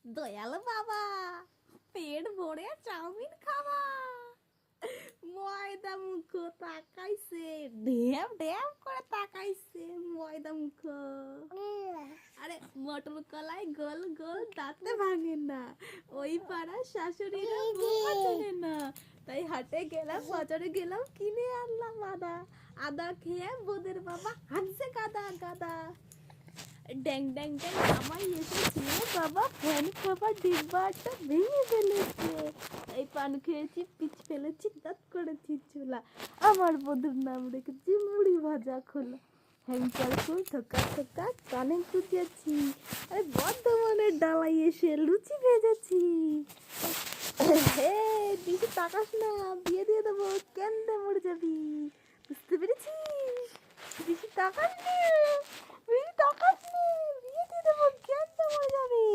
দয়াল বাবা, পেট ভরে চাউমিন খাওয়া। ময়দা মুখো তাকাইছে, ড্যাম ড্যাম করে তাকাইছে ময়দা মুখো। আরে মটর কলাই গোল গোল দাঁতে ভাঙে না, ওই পাড়ার শাশুড়িরা বৌমা চেনে না। তাই হাটে গেলাম, বাজারে গেলাম, কিনে আনলাম আদা। আদা খেয়ে বোদের বাবা হাঁটছে গাদা গাদা। ড্যাং ড্যাং ড্যাং আমায় এসেছে বাবা, পান খাবার ডিব্বাটা ভেঙে ফেলেছে। এই পান খেয়েছি, পিচ ফেলেছি, দাঁত করেছি চুলা। আমার বধুর নাম রেখেছি মুড়ি ভাজা খোলা। হ্যাংকার ফুল থোকা থোকা কানে গুজেছি। আরে বর্ধমানের ডালাই এসে লুচি ভেজেছি। হে বেশি তাকাস না, বিয়ে দিয়ে দেবো, কেন্দে মরে যাবি। বুঝতে পেরেছিস? বেশি তাকাস না, বেশি তাকাস না, বিয়ে দিয়ে দেবো, কেন্দে মরে যাবি।